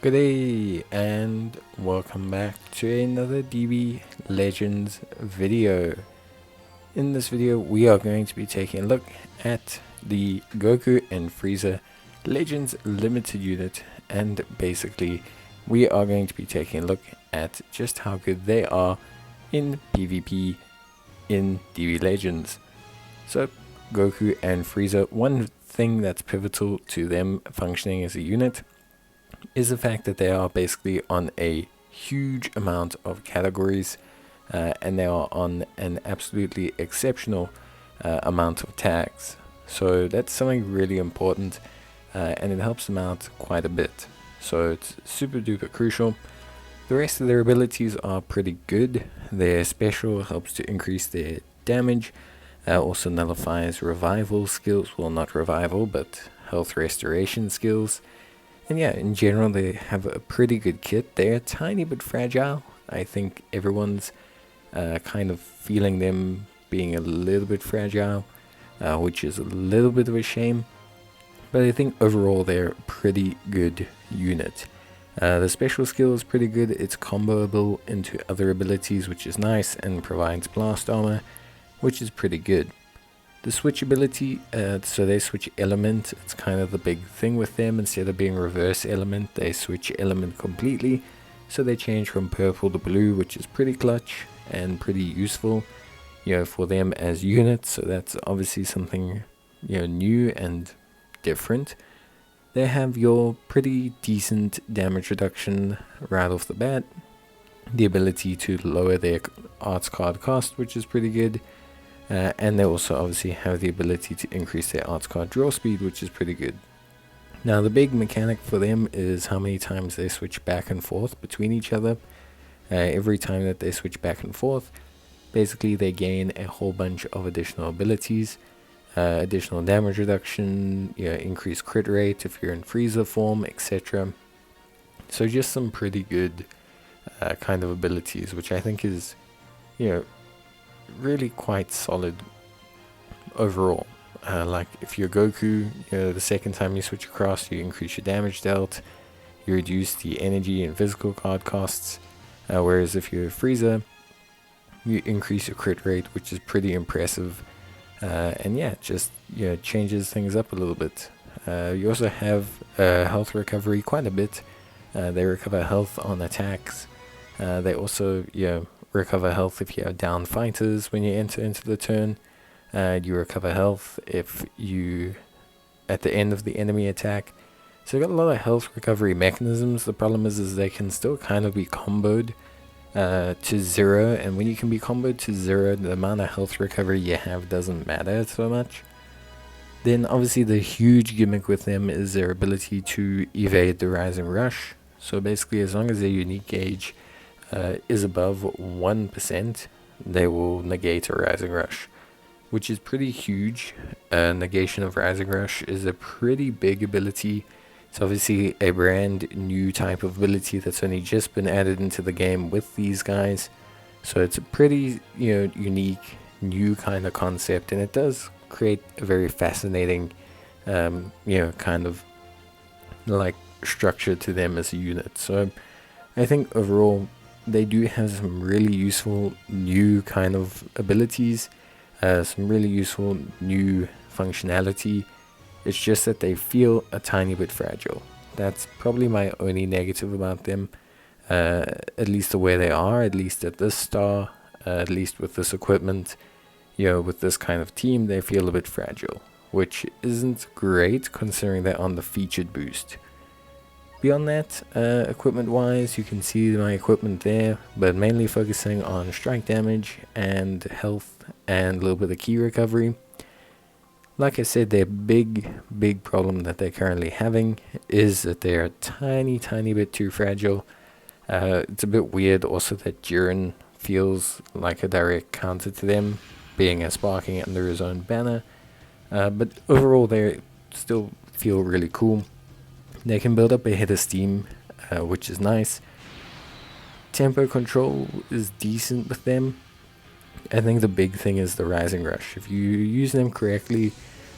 Good day and welcome back to another DB Legends video. In this video we are going to be taking a look at the Goku and Frieza Legends Limited unit, and basically we are going to be taking a look at just how good they are in PvP in DB Legends. So Goku and Frieza, one thing that's pivotal to them functioning as a unit is the fact that they are basically on a huge amount of categories, and they are on an absolutely exceptional amount of tags. So that's something really important, and it helps them out quite a bit. So it's super duper crucial. The rest of their abilities are pretty good. Their special helps to increase their damage, also nullifies revival skills, well, not revival, but health restoration skills. And yeah, in general, they have a pretty good kit. They're a tiny bit fragile. I think everyone's kind of feeling them being a little bit fragile, which is a little bit of a shame. But I think overall they're a pretty good unit. The special skill is pretty good. It's comboable into other abilities, which is nice, and provides blast armor, which is pretty good. The switch ability, so they switch element. It's kind of the big thing with them. Instead of being reverse element, they switch element completely. So they change from purple to blue, which is pretty clutch and pretty useful, for them as units. So that's obviously something, new and different. They have your pretty decent damage reduction right off the bat. The ability to lower their arts card cost, which is pretty good. And they also obviously have the ability to increase their arts card draw speed, which is pretty good. Now the big mechanic for them is how many times they switch back and forth between each other. Every time that they switch back and forth, basically they gain a whole bunch of additional abilities, additional damage reduction, increased crit rate if you're in Frieza form, etc. So just some pretty good kind of abilities, which I think is, really quite solid overall. Like if you're Goku, the second time you switch across, you increase your damage dealt, you reduce the energy and physical card costs, whereas if you're Frieza, you increase your crit rate, which is pretty impressive. And yeah, just changes things up a little bit. You also have health recovery quite a bit. They recover health on attacks. They also recover health if you have down fighters when you enter into the turn. You recover health if you at the end of the enemy attack. So you've got a lot of health recovery mechanisms. The problem is they can still kind of be comboed to 0, and when you can be comboed to 0, the amount of health recovery you have doesn't matter so much. Then obviously the huge gimmick with them is their ability to evade the Rising Rush. So basically, as long as their unique gauge is above 1%, they will negate a Rising Rush, which is pretty huge. Negation of Rising Rush is a pretty big ability. It's obviously a brand new type of ability that's only just been added into the game with these guys. So it's a pretty, unique, new kind of concept, and it does create a very fascinating, kind of like structure to them as a unit. So I think overall they do have some really useful new kind of abilities, some really useful new functionality. It's just that they feel a tiny bit fragile. That's probably my only negative about them, at least the way they are, at least at this star, at least with this equipment, with this kind of team, they feel a bit fragile, which isn't great considering they're on the featured boost. Beyond that, equipment-wise, you can see my equipment there, but mainly focusing on strike damage and health and a little bit of key recovery. Like I said, their big problem that they're currently having is that they're a tiny bit too fragile. It's a bit weird also that Jiren feels like a direct counter to them, being a sparking under his own banner. But overall, they still feel really cool. They can build up a hit of steam, which is nice. Tempo control is decent with them. I think the big thing is the Rising Rush. If you use them correctly,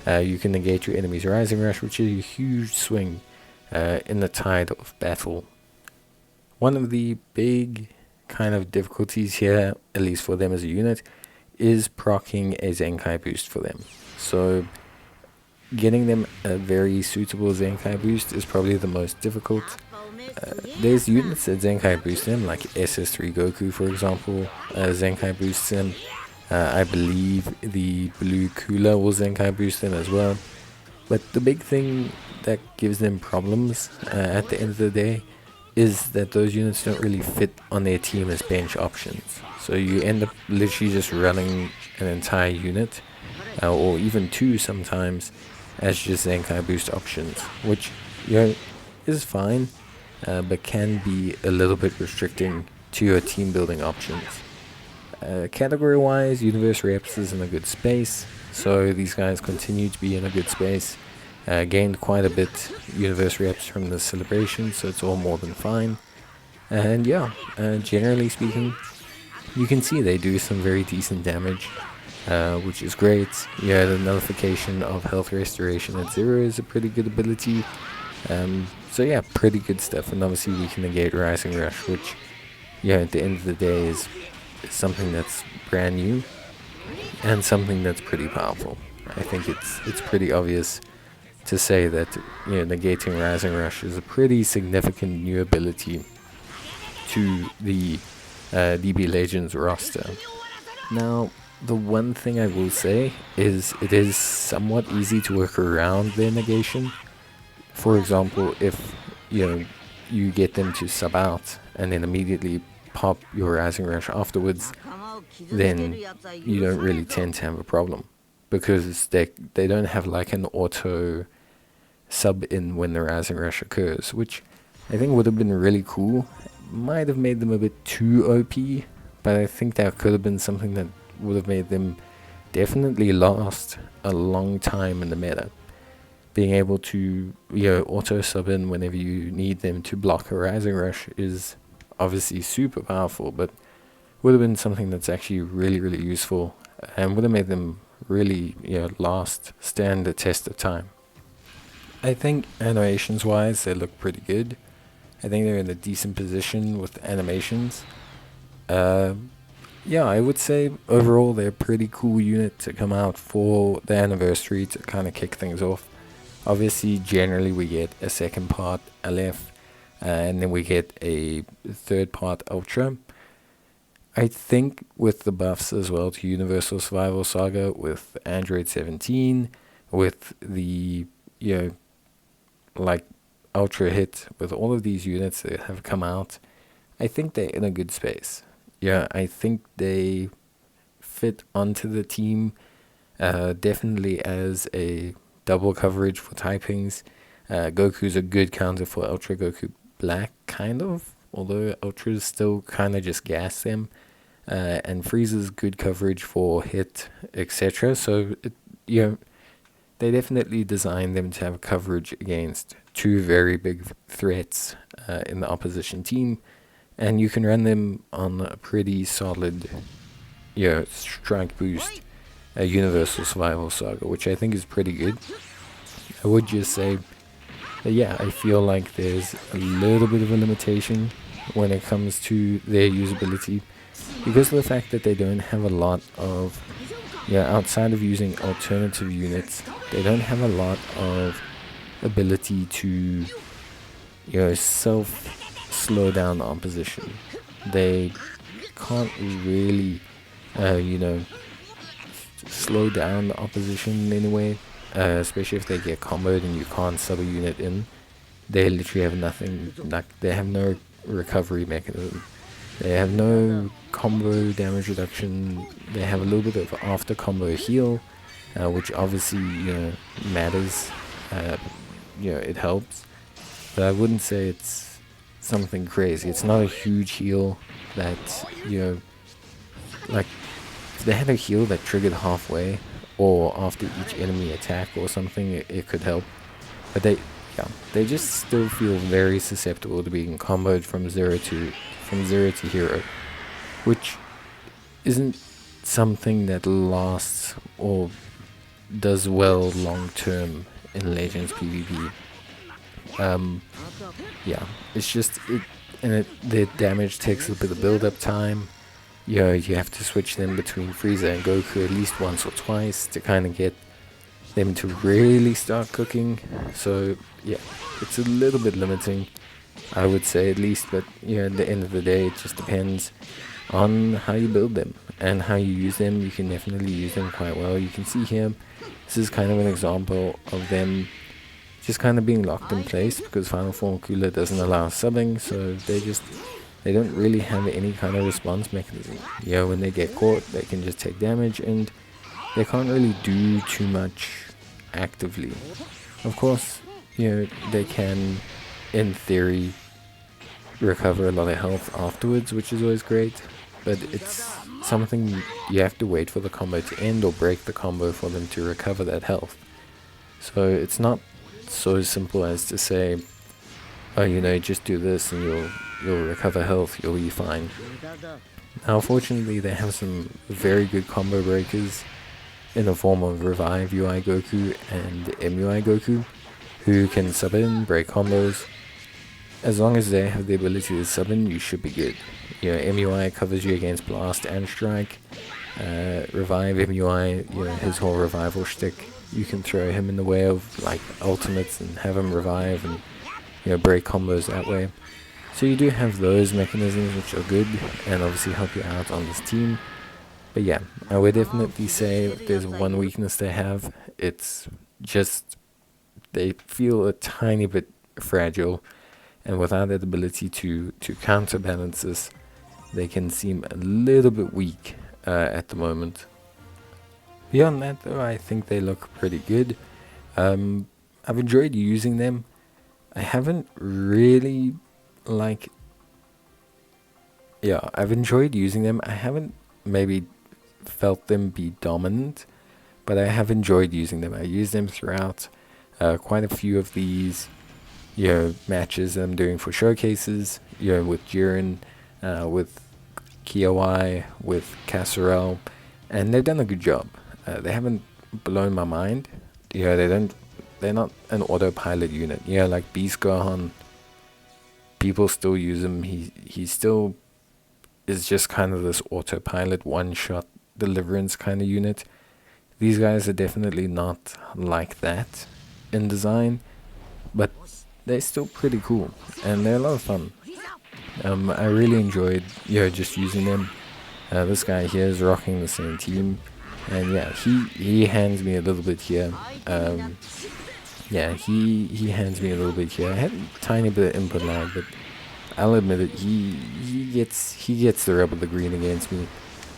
you can negate your enemy's Rising Rush, which is a huge swing. in the tide of battle. One of the big kind of difficulties here, at least for them as a unit, is proccing a Zenkai boost for them. So getting them a very suitable Zenkai boost is probably the most difficult. There's units that Zenkai boost them, like SS3 Goku, for example. Zenkai boosts them. I believe the Blue Cooler will Zenkai boost them as well. But the big thing that gives them problems at the end of the day is that those units don't really fit on their team as bench options. So you end up literally just running an entire unit, or even two sometimes, as just Zenkai boost options, which is fine, but can be a little bit restricting to your team building options. Category wise, Universe Reps is in a good space, so these guys continue to be in a good space. Gained quite a bit Universe Reps from the celebration, so it's all more than fine. And yeah, generally speaking, you can see they do some very decent damage, which is great. Yeah, the nullification of health restoration at 0 is a pretty good ability. So yeah, pretty good stuff. And obviously we can negate Rising Rush, which at the end of the day is something that's brand new and something that's pretty powerful. I think it's pretty obvious to say that negating Rising Rush is a pretty significant new ability to the DB Legends roster. Now, the one thing I will say is it is somewhat easy to work around their negation. For example, if you get them to sub out and then immediately pop your Rising Rush afterwards, then you don't really tend to have a problem, because they don't have like an auto sub in when the Rising Rush occurs, which I think would have been really cool. Might have made them a bit too OP, but I think that could have been something that would have made them definitely last a long time in the meta. Being able to auto sub in whenever you need them to block a Rising Rush is obviously super powerful, but would have been something that's actually really, really useful and would have made them really stand the test of time. I think animations wise they look pretty good. I think they're in a decent position with animations. I would say overall they're a pretty cool unit to come out for the anniversary to kind of kick things off. Obviously, generally we get a second part LF, and then we get a third part Ultra. I think with the buffs as well to Universal Survival Saga, with Android 17, with the Ultra hit, with all of these units that have come out, I think they're in a good space. I think they fit onto the team definitely as a double coverage for typings. Goku's a good counter for Ultra Goku Black, kind of, although Ultras still kind of just gas them. And Frieza's good coverage for hit, etc. So, they definitely designed them to have coverage against two very big threats in the opposition team. And you can run them on a pretty solid strike boost, a Universal Survival Saga, which I think is pretty good. I would just say that, I feel like there's a little bit of a limitation when it comes to their usability, because of the fact that they don't have a lot of, outside of using alternative units, they don't have a lot of ability to, slow down the opposition. They can't really, slow down the opposition in any way, especially if they get comboed and you can't sub a unit in. They literally have nothing, they have no recovery mechanism. They have no combo damage reduction. They have a little bit of after combo heal, which obviously matters. It helps, but I wouldn't say it's something crazy. It's not a huge heal that if they had a heal that triggered halfway or after each enemy attack or something, it could help. But they just still feel very susceptible to being comboed from zero to hero, which isn't something that lasts or does well long term in Legends PvP. Yeah, it's just the damage takes a bit of build up time. You have to switch them between Frieza and Goku at least once or twice to kind of get them to really start cooking. So yeah, it's a little bit limiting, I would say at least. But at the end of the day, it just depends on how you build them and how you use them. You can definitely use them quite well. You can see here, this is kind of an example of them just kind of being locked in place because Final Form Cooler doesn't allow subbing, so they don't really have any kind of response mechanism. When they get caught, they can just take damage and they can't really do too much actively. Of course, they can, in theory, recover a lot of health afterwards, which is always great, but it's something you have to wait for the combo to end or break the combo for them to recover that health. So it's not so simple as to say, oh, just do this and you'll recover health, you'll be fine. Now, fortunately, they have some very good combo breakers in the form of Revive UI Goku and MUI Goku, who can sub in, break combos. As long as they have the ability to sub in, you should be good. MUI covers you against Blast and Strike. Revive MUI, his whole revival shtick, you can throw him in the way of like ultimates and have him revive and break combos that way. So you do have those mechanisms which are good and obviously help you out on this team. But yeah, I would definitely say if there's one weakness they have, it's just they feel a tiny bit fragile, and without that ability to counterbalance this, they can seem a little bit weak at the moment. Beyond that though, I think they look pretty good. I've enjoyed using them. I haven't really I've enjoyed using them. I haven't maybe felt them be dominant, but I have enjoyed using them. I use them throughout quite a few of these matches that I'm doing for showcases, with Jiren, with Kiawai, with Casserole, and they've done a good job. They haven't blown my mind. They're not an autopilot unit. Like Beast Gohan, people still use him. He still is just kind of this autopilot one-shot deliverance kind of unit. These guys are definitely not like that in design, but they're still pretty cool and they're a lot of fun. I really enjoyed just using them. This guy here is rocking the same team, and yeah, he hands me a little bit here. He hands me a little bit here. I had a tiny bit of input lag, but I'll admit it, he gets the rub of the green against me.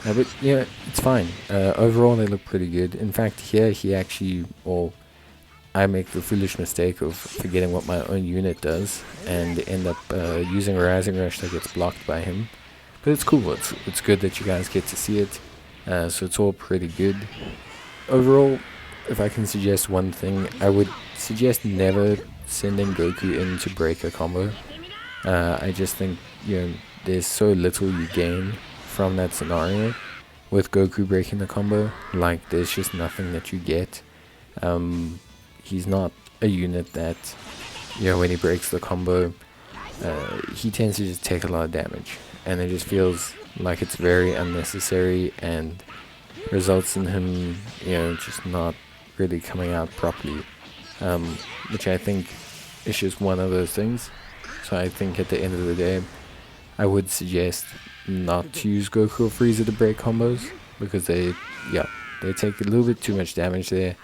But it's fine. Overall, they look pretty good. In fact, here I make the foolish mistake of forgetting what my own unit does and end up using a Rising Rush that gets blocked by him. But it's cool. It's good that you guys get to see it. So it's all pretty good. Overall, if I can suggest one thing, I would suggest never sending Goku in to break a combo. I just think there's so little you gain from that scenario with Goku breaking the combo. Like, there's just nothing that you get. He's not a unit that when he breaks the combo, he tends to just take a lot of damage, and it just feels like it's very unnecessary and results in him just not really coming out properly, which I think is just one of those things. So I think at the end of the day, I would suggest not to use Goku or Frieza to break combos, because they take a little bit too much damage there.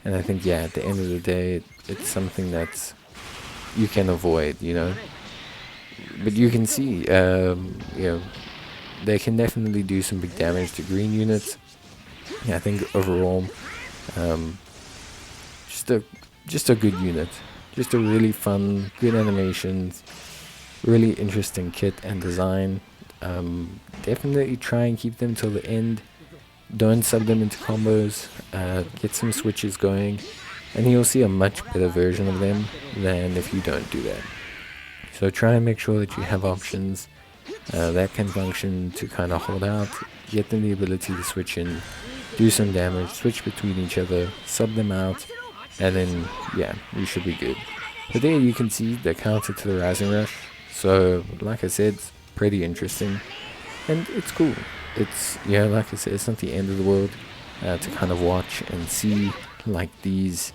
And I think at the end of the day, it's something that you can avoid, But you can see, they can definitely do some big damage to green units. I think overall, just a good unit. Just a really fun, good animations, really interesting kit and design. Definitely try and keep them till the end. Don't sub them into combos. Get some switches going, and you'll see a much better version of them than if you don't do that. So try and make sure that you have options that can function to kind of hold out, get them the ability to switch in, do some damage, switch between each other, sub them out, and then you should be good. But there you can see the counter to the Rising Rush. So like I said, it's pretty interesting. And it's cool. It's, yeah, like I said, it's not the end of the world to kind of watch and see like these,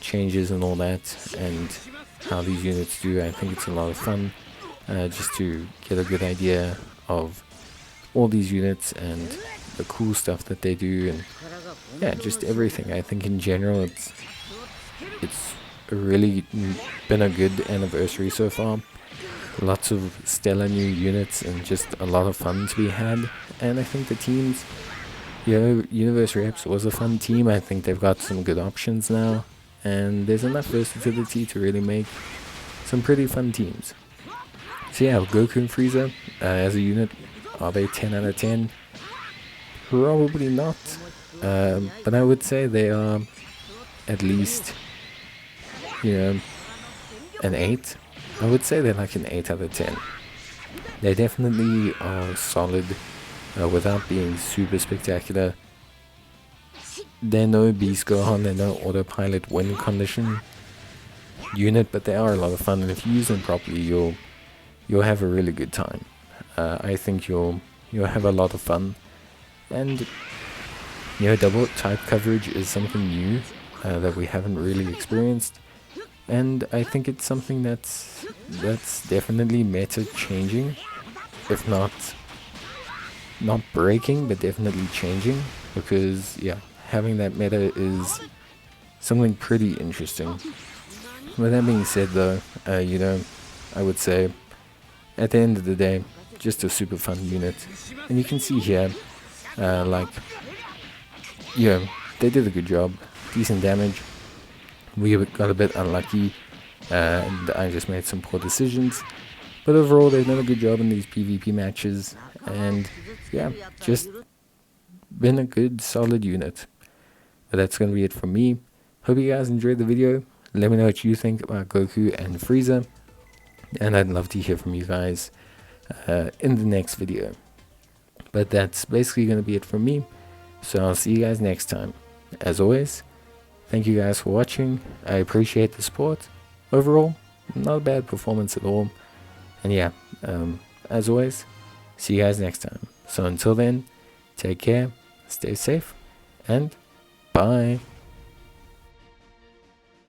changes and all that, and how these units do. I think it's a lot of fun just to get a good idea of all these units and the cool stuff that they do, and yeah, just everything. I think in general it's really been a good anniversary so far. Lots of stellar new units and just a lot of fun to be had. And I think the teams, Universe Reps was a fun team. I think they've got some good options now, and there's enough versatility to really make some pretty fun teams. So yeah, Goku and Frieza as a unit, are they 10 out of 10? Probably not, but I would say they are at least, an 8. I would say they're like an 8 out of 10. They definitely are solid without being super spectacular. They're no Beast Gohan, they're no autopilot win condition unit, but they are a lot of fun, and if you use them properly, you'll have a really good time. I think you'll have a lot of fun, and double type coverage is something new that we haven't really experienced. And I think it's something that's definitely meta changing, if not breaking, but definitely changing, because having that meta is something pretty interesting. With that being said though, I would say at the end of the day, just a super fun unit. And you can see here, they did a good job, decent damage. We got a bit unlucky, and I just made some poor decisions. But overall, they've done a good job in these PvP matches, and just been a good, solid unit. But that's going to be it from me. Hope you guys enjoyed the video. Let me know what you think about Goku and Frieza, and I'd love to hear from you guys in the next video. But that's basically going to be it from me, so I'll see you guys next time. As always, thank you guys for watching. I appreciate the support. Overall, not a bad performance at all. And as always, see you guys next time. So until then, take care, stay safe, and bye.